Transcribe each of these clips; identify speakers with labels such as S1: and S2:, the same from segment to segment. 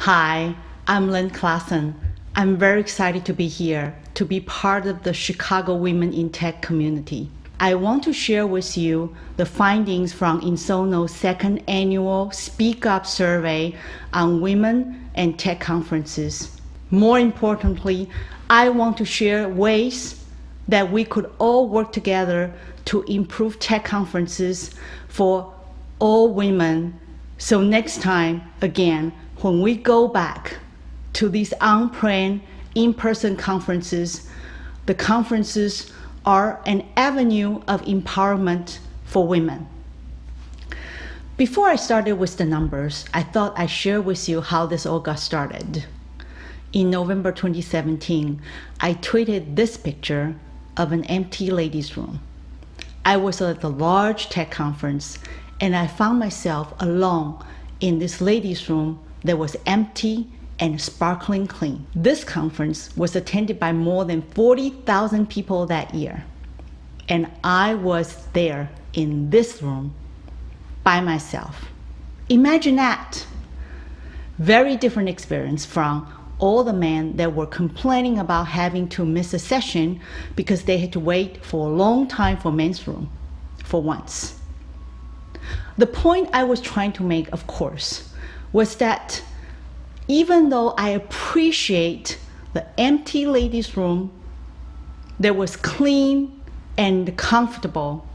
S1: Hi, I'm Lin Classon. I'm very excited to be here, to be part of the Chicago Women in Tech community. I want to share with you the findings from Ensono's second annual Speak Up survey on women and tech conferences. More importantly, I want to share ways that we could all work together to improve tech conferences for all women. So next time, again, when we go back to these on-prem, in-person conferences, the conferences are an avenue of empowerment for women. Before I started with the numbers, I thought I'd share with you how this all got started. In November 2017, I tweeted this picture of an empty ladies' room. I was at a large tech conference and I found myself alone in this ladies' room that was empty and sparkling clean. This conference was attended by more than 40,000 people that year. And I was there in this room by myself. Imagine that. Very different experience from all the men that were complaining about having to miss a session because they had to wait for a long time for men's room for once. The point I was trying to make, of course, was that even though I appreciate the empty ladies' room that was clean and comfortable,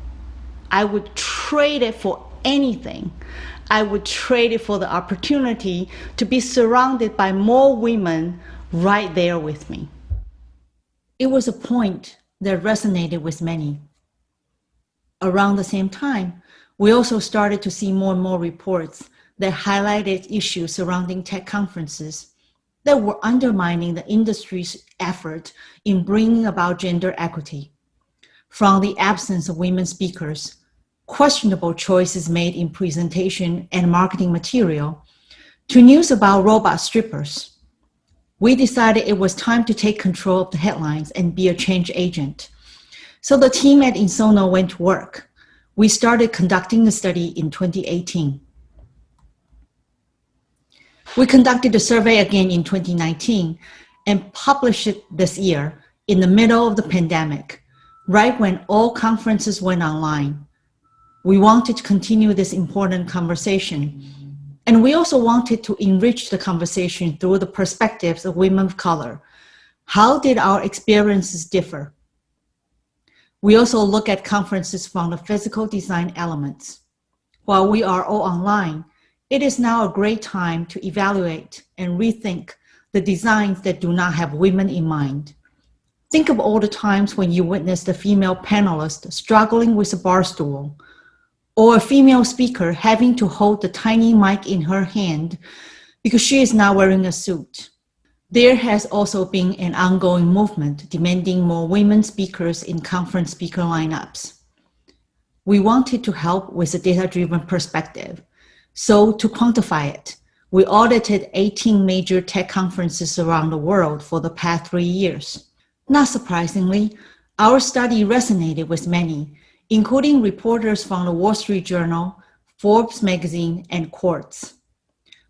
S1: I would trade it for anything. I would trade it for the opportunity to be surrounded by more women right there with me. It was a point that resonated with many. Around the same time, we also started to see more and more reports that highlighted issues surrounding tech conferences that were undermining the industry's effort in bringing about gender equity. From the absence of women speakers, questionable choices made in presentation and marketing material, to news about robot strippers, we decided it was time to take control of the headlines and be a change agent. So the team at Ensono went to work. We started conducting the study in 2018. We conducted a survey again in 2019 and published it this year in the middle of the pandemic, right when all conferences went online. We wanted to continue this important conversation, and we also wanted to enrich the conversation through the perspectives of women of color. How did our experiences differ? We also look at conferences from the physical design elements. While we are all online, it is now a great time to evaluate and rethink the designs that do not have women in mind. Think of all the times when you witnessed a female panelist struggling with a bar stool, or a female speaker having to hold the tiny mic in her hand because she is not wearing a suit. There has also been an ongoing movement demanding more women speakers in conference speaker lineups. We wanted to help with a data-driven perspective. So to quantify it, we audited 18 major tech conferences around the world for the past 3 years. Not surprisingly, our study resonated with many, including reporters from the Wall Street Journal, Forbes magazine, and Quartz.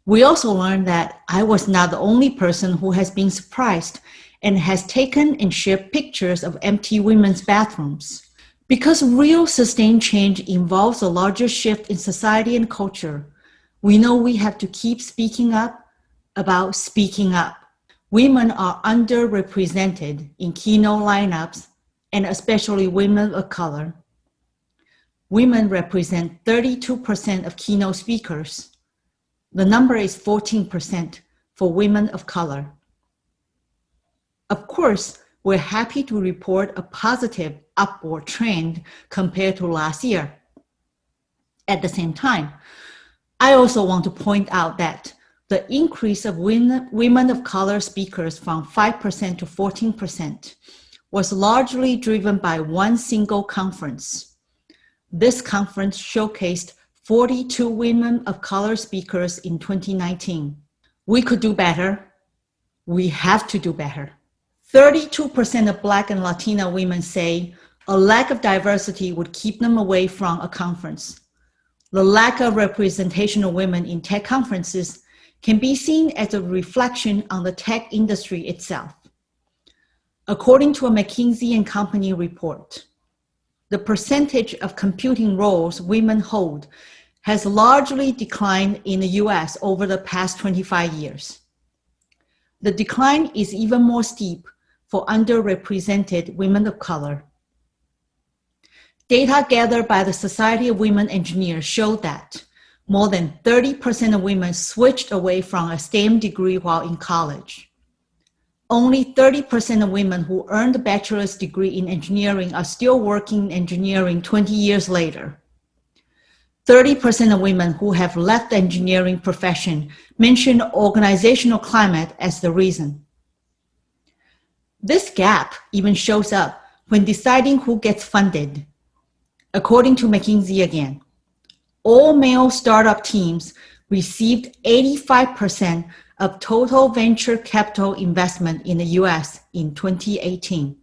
S1: We also learned that I was not the only person who has been surprised and has taken and shared pictures of empty women's bathrooms. Because real sustained change involves a larger shift in society and culture, we know we have to keep speaking up about speaking up. Women are underrepresented in keynote lineups, and especially women of color. Women represent 32% of keynote speakers. The number is 14% for women of color. Of course, we're happy to report a positive upward trend compared to last year. At the same time, I also want to point out that the increase of women of color speakers from 5% to 14% was largely driven by one single conference. This conference showcased 42 women of color speakers in 2019. We could do better. We have to do better. 32% of Black and Latina women say a lack of diversity would keep them away from a conference. The lack of representation of women in tech conferences can be seen as a reflection on the tech industry itself. According to a McKinsey & Company report, the percentage of computing roles women hold has largely declined in the US over the past 25 years. The decline is even more steep for underrepresented women of color. Data gathered by the Society of Women Engineers showed that more than 30% of women switched away from a STEM degree while in college. Only 30% of women who earned a bachelor's degree in engineering are still working in engineering 20 years later. 30% of women who have left the engineering profession mention organizational climate as the reason. This gap even shows up when deciding who gets funded. According to McKinsey again, all male startup teams received 85% of total venture capital investment in the US in 2018,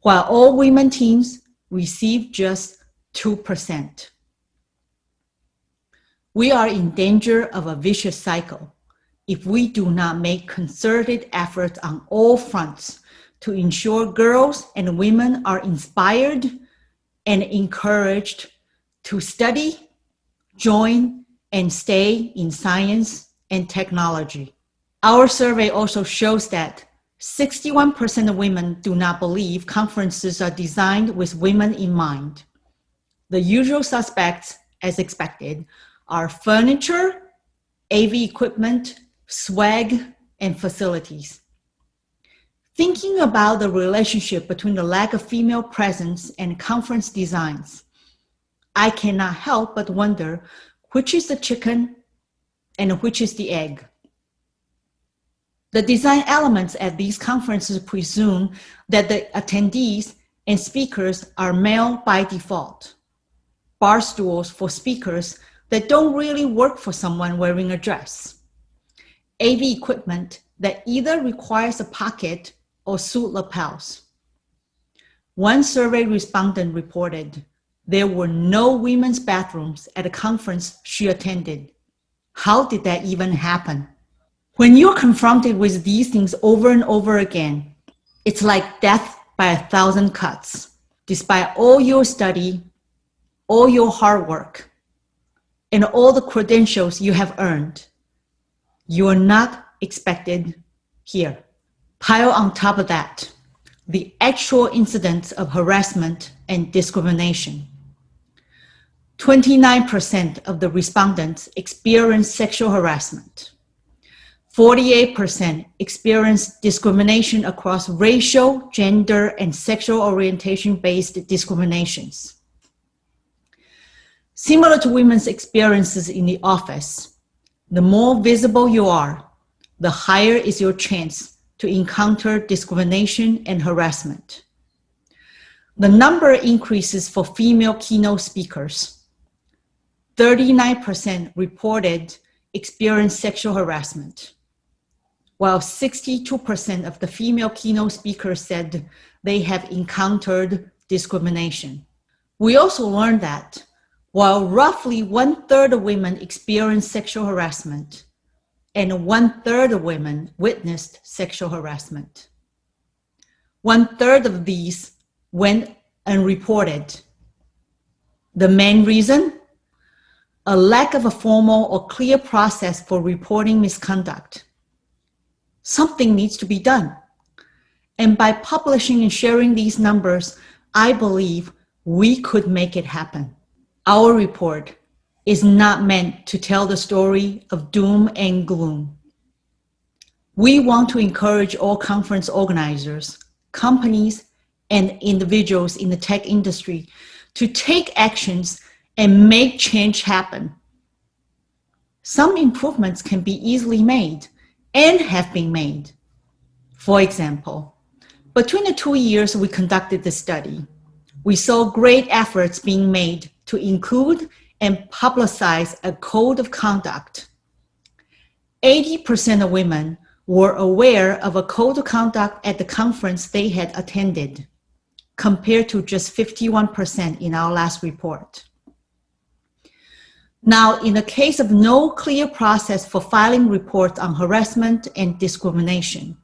S1: while all women teams received just 2%. We are in danger of a vicious cycle if we do not make concerted efforts on all fronts to ensure girls and women are inspired and encouraged to study, join, and stay in science and technology. Our survey also shows that 61% of women do not believe conferences are designed with women in mind. The usual suspects, as expected, are furniture, AV equipment, swag, and facilities. Thinking about the relationship between the lack of female presence and conference designs, I cannot help but wonder which is the chicken and which is the egg. The design elements at these conferences presume that the attendees and speakers are male by default. Bar stools for speakers that don't really work for someone wearing a dress. AV equipment that either requires a pocket or suit lapels. One survey respondent reported there were no women's bathrooms at a conference she attended. How did that even happen? When you're confronted with these things over and over again, it's like death by 1,000 cuts. Despite all your study, all your hard work, and all the credentials you have earned, you are not expected here. Pile on top of that, the actual incidents of harassment and discrimination. 29% of the respondents experienced sexual harassment. 48% experienced discrimination across racial, gender, and sexual orientation-based discriminations. Similar to women's experiences in the office, the more visible you are, the higher is your chance to encounter discrimination and harassment. The number increases for female keynote speakers. 39% reported experienced sexual harassment, while 62% of the female keynote speakers said they have encountered discrimination. We also learned that while roughly 1/3 of women experienced sexual harassment, and 1/3 of women witnessed sexual harassment, 1/3 of these went unreported. The main reason? A lack of a formal or clear process for reporting misconduct. Something needs to be done. And by publishing and sharing these numbers, I believe we could make it happen. Our report is not meant to tell the story of doom and gloom. We want to encourage all conference organizers, companies, and individuals in the tech industry to take actions and make change happen. Some improvements can be easily made and have been made. For example, between the 2 years we conducted the study, we saw great efforts being made to include and publicize a code of conduct. 80% of women were aware of a code of conduct at the conference they had attended, compared to just 51% in our last report. Now, in the case of no clear process for filing reports on harassment and discrimination,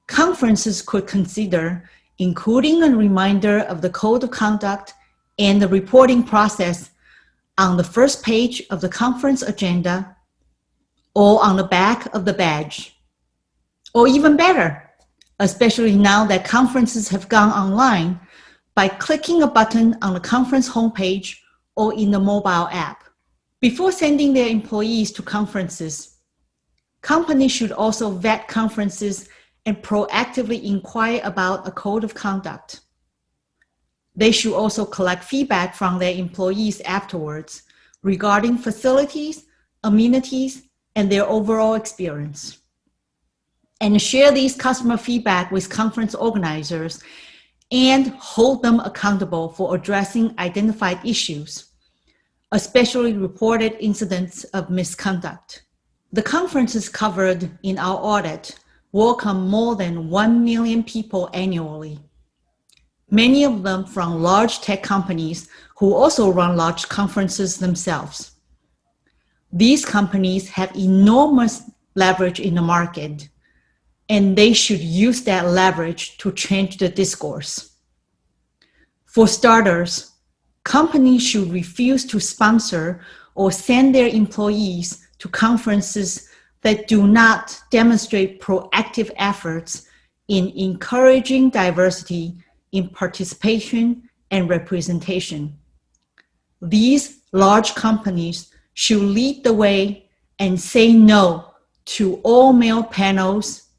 S1: conferences could consider including a reminder of the code of conduct and the reporting process on the first page of the conference agenda or on the back of the badge. Or even better, especially now that conferences have gone online, by clicking a button on the conference homepage or in the mobile app. Before sending their employees to conferences, companies should also vet conferences and proactively inquire about a code of conduct. They should also collect feedback from their employees afterwards regarding facilities, amenities, and their overall experience, and share these customer feedback with conference organizers and hold them accountable for addressing identified issues, especially reported incidents of misconduct. The conferences covered in our audit welcome more than 1 million people annually, many of them from large tech companies who also run large conferences themselves. These companies have enormous leverage in the market, and they should use that leverage to change the discourse. For starters, companies should refuse to sponsor or send their employees to conferences that do not demonstrate proactive efforts in encouraging diversity in participation and representation. These large companies should lead the way and say no to all male panels,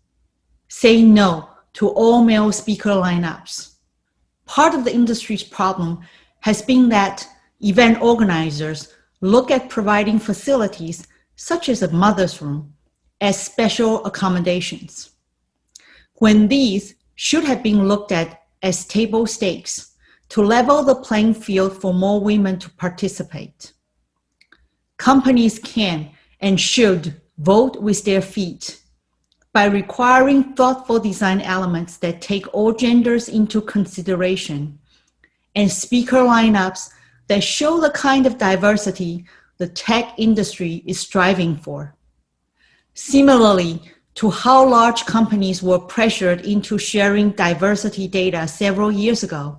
S1: say no to all male speaker lineups. Part of the industry's problem has been that event organizers look at providing facilities such as a mother's room as special accommodations, when these should have been looked at as table stakes to level the playing field for more women to participate. Companies can and should vote with their feet by requiring thoughtful design elements that take all genders into consideration and speaker lineups that show the kind of diversity the tech industry is striving for. Similarly to how large companies were pressured into sharing diversity data several years ago,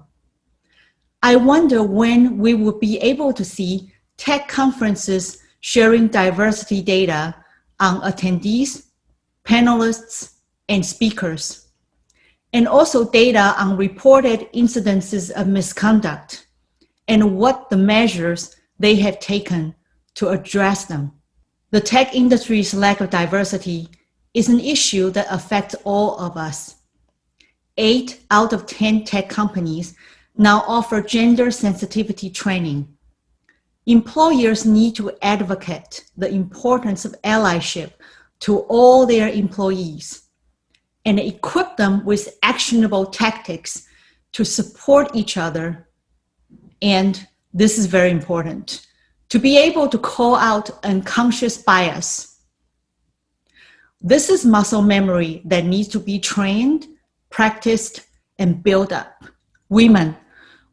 S1: I wonder when we will be able to see tech conferences sharing diversity data on attendees, panelists, and speakers, and also data on reported incidences of misconduct and what the measures they have taken to address them. The tech industry's lack of diversity is an issue that affects all of us. 8 out of 10 tech companies now offer gender sensitivity training. Employers need to advocate the importance of allyship to all their employees and equip them with actionable tactics to support each other. And this is very important, to be able to call out unconscious bias. This is muscle memory that needs to be trained, practiced, and built up. Women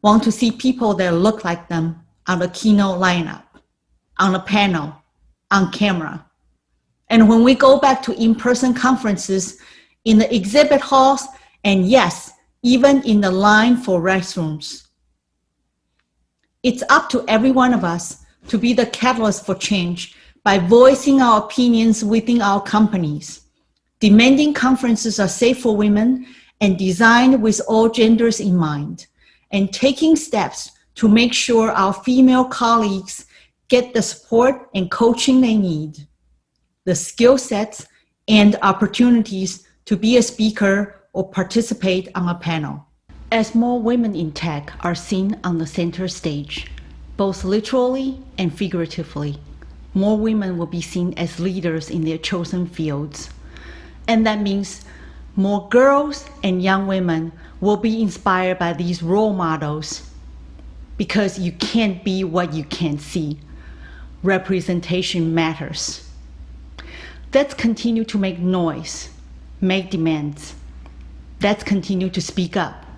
S1: want to see people that look like them on the keynote lineup, on a panel, on camera. And when we go back to in-person conferences, in the exhibit halls, and yes, even in the line for restrooms. It's up to every one of us to be the catalyst for change by voicing our opinions within our companies, demanding conferences are safe for women and designed with all genders in mind, and taking steps to make sure our female colleagues get the support and coaching they need, the skill sets and opportunities to be a speaker or participate on a panel. As more women in tech are seen on the center stage, both literally and figuratively, more women will be seen as leaders in their chosen fields. And that means more girls and young women will be inspired by these role models, because you can't be what you can't see. Representation matters. Let's continue to make noise, make demands. Let's continue to speak up.